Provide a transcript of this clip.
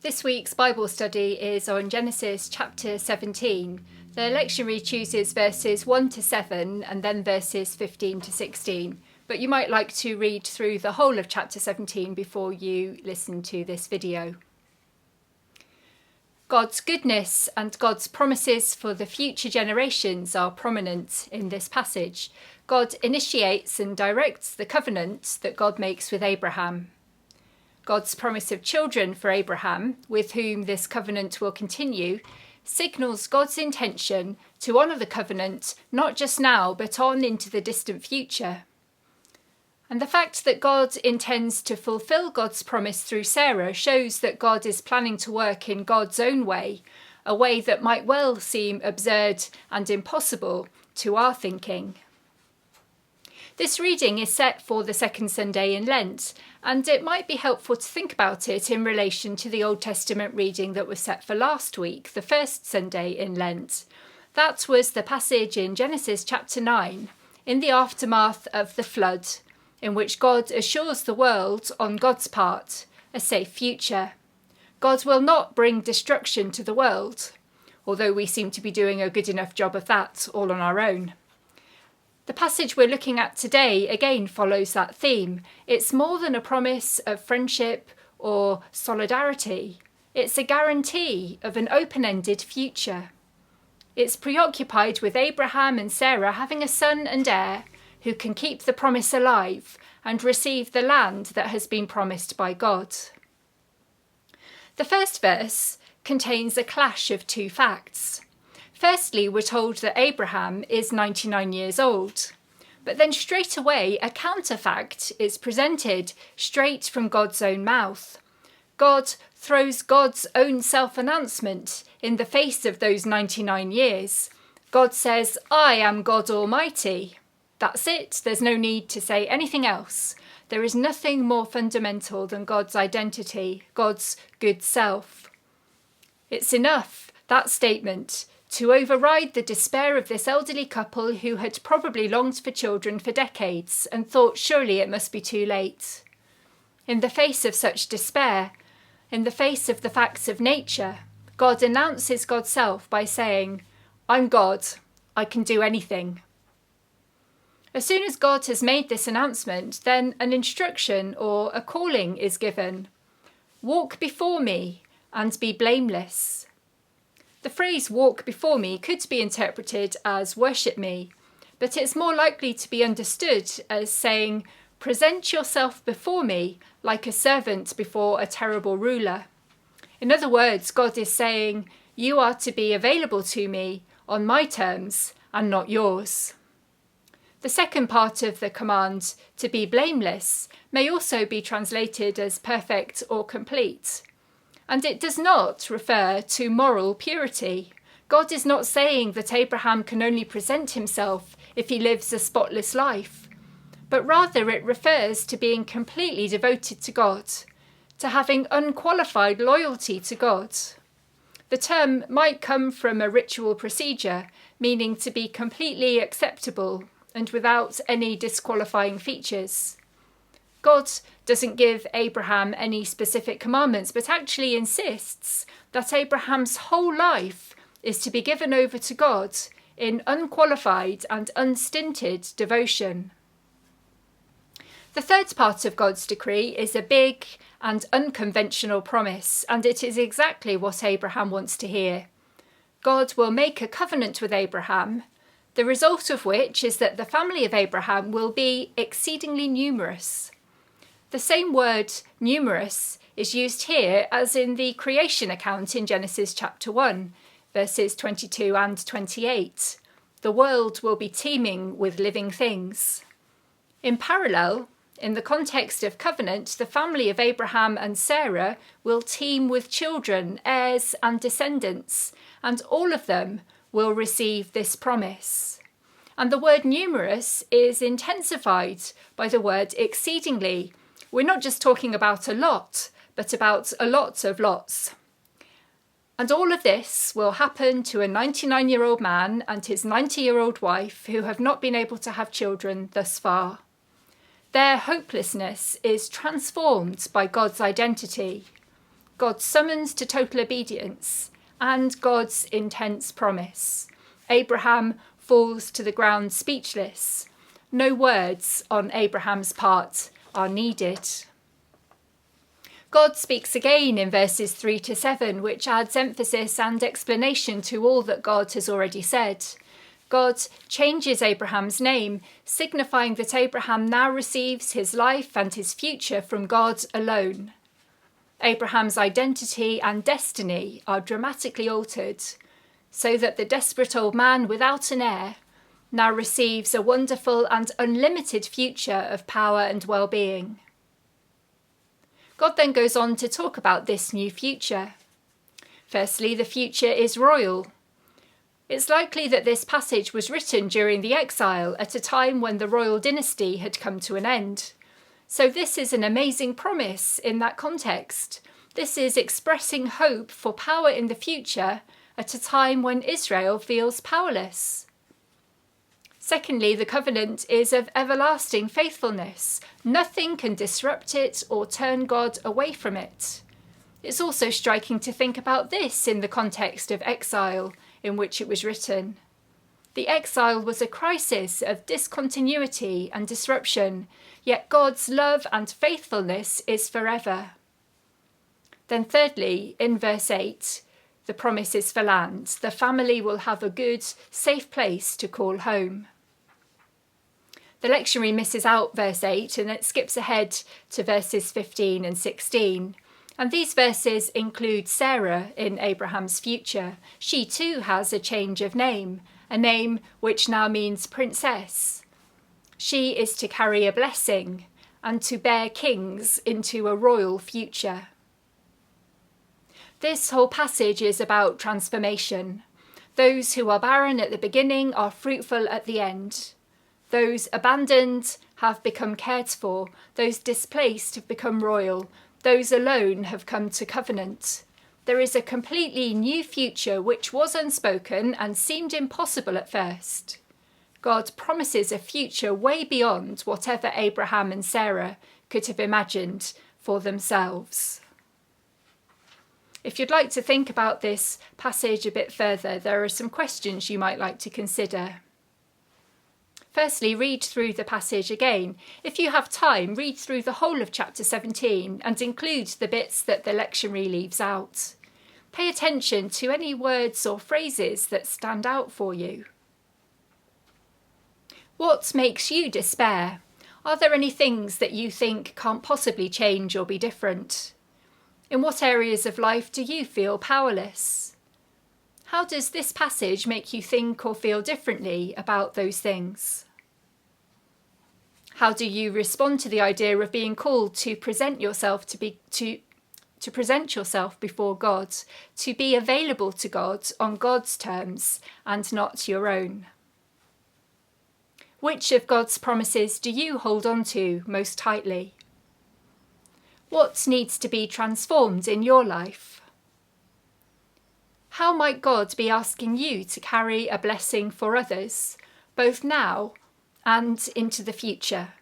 This week's Bible study is on Genesis chapter 17. The lectionary chooses verses 1 to 7 and then verses 15 to 16. But you might like to read through the whole of chapter 17 before you listen to this video. God's goodness and God's promises for the future generations are prominent in this passage. God initiates and directs the covenant that God makes with Abraham. God's promise of children for Abraham, with whom this covenant will continue, signals God's intention to honour the covenant not just now but on into the distant future. And the fact that God intends to fulfil God's promise through Sarah shows that God is planning to work in God's own way, a way that might well seem absurd and impossible to our thinking. This reading is set for the second Sunday in Lent, and it might be helpful to think about it in relation to the Old Testament reading that was set for last week, the first Sunday in Lent. That was the passage in Genesis chapter 9, in the aftermath of the flood, in which God assures the world, on God's part, a safe future. God will not bring destruction to the world, although we seem to be doing a good enough job of that all on our own. The passage we're looking at today again follows that theme. It's more than a promise of friendship or solidarity. It's a guarantee of an open-ended future. It's preoccupied with Abraham and Sarah having a son and heir who can keep the promise alive and receive the land that has been promised by God. The first verse contains a clash of two facts. Firstly, we're told that Abraham is 99 years old, but then straight away a counterfact is presented straight from God's own mouth. God throws God's own self-announcement in the face of those 99 years. God says, "I am God Almighty." That's it. There's no need to say anything else. There is nothing more fundamental than God's identity, God's good self. It's enough, that statement, to override the despair of this elderly couple who had probably longed for children for decades and thought surely it must be too late. In the face of such despair, in the face of the facts of nature, God announces God's self by saying, "I'm God, I can do anything." As soon as God has made this announcement, then an instruction or a calling is given. "Walk before me and be blameless." The phrase "walk before me" could be interpreted as "worship me," but it's more likely to be understood as saying, "Present yourself before me like a servant before a terrible ruler." In other words, God is saying, "You are to be available to me on my terms and not yours." The second part of the command, to be blameless, may also be translated as perfect or complete. And it does not refer to moral purity. God is not saying that Abraham can only present himself if he lives a spotless life, but rather it refers to being completely devoted to God, to having unqualified loyalty to God. The term might come from a ritual procedure, meaning to be completely acceptable and without any disqualifying features. God doesn't give Abraham any specific commandments, but actually insists that Abraham's whole life is to be given over to God in unqualified and unstinted devotion. The third part of God's decree is a big and unconventional promise, and it is exactly what Abraham wants to hear. God will make a covenant with Abraham, the result of which is that the family of Abraham will be exceedingly numerous. The same word, numerous, is used here as in the creation account in Genesis chapter 1, verses 22 and 28. The world will be teeming with living things. In parallel, in the context of covenant, the family of Abraham and Sarah will teem with children, heirs and descendants, and all of them will receive this promise. And the word numerous is intensified by the word exceedingly. We're not just talking about a lot, but about a lot of lots. And all of this will happen to a 99-year-old man and his 90-year-old wife who have not been able to have children thus far. Their hopelessness is transformed by God's identity. God's summons to total obedience, and God's intense promise. Abraham falls to the ground speechless. No words on Abraham's part are needed. God speaks again in verses 3 to 7, which adds emphasis and explanation to all that God has already said. God changes Abraham's name, signifying that Abraham now receives his life and his future from God alone. Abraham's identity and destiny are dramatically altered, so that the desperate old man without an heir now receives a wonderful and unlimited future of power and well-being. God then goes on to talk about this new future. Firstly, the future is royal. It's likely that this passage was written during the exile at a time when the royal dynasty had come to an end. So this is an amazing promise in that context. This is expressing hope for power in the future at a time when Israel feels powerless. Secondly, the covenant is of everlasting faithfulness. Nothing can disrupt it or turn God away from it. It's also striking to think about this in the context of exile in which it was written. The exile was a crisis of discontinuity and disruption, yet God's love and faithfulness is forever. Then thirdly, in verse 8, the promise is for land. The family will have a good, safe place to call home. The lectionary misses out verse 8 and it skips ahead to verses 15 and 16. And these verses include Sarah in Abraham's future. She too has a change of name, a name which now means princess. She is to carry a blessing and to bear kings into a royal future. This whole passage is about transformation. Those who are barren at the beginning are fruitful at the end. Those abandoned have become cared for. Those displaced have become royal. Those alone have come to covenant. There is a completely new future which was unspoken and seemed impossible at first. God promises a future way beyond whatever Abraham and Sarah could have imagined for themselves. If you'd like to think about this passage a bit further, there are some questions you might like to consider. Firstly, read through the passage again. If you have time, read through the whole of chapter 17 and include the bits that the lectionary leaves out. Pay attention to any words or phrases that stand out for you. What makes you despair? Are there any things that you think can't possibly change or be different? In what areas of life do you feel powerless? How does this passage make you think or feel differently about those things? How do you respond to the idea of being called to present yourself to present yourself before God, to be available to God on God's terms and not your own? Which of God's promises do you hold on to most tightly? What needs to be transformed in your life? How might God be asking you to carry a blessing for others, both now and into the future?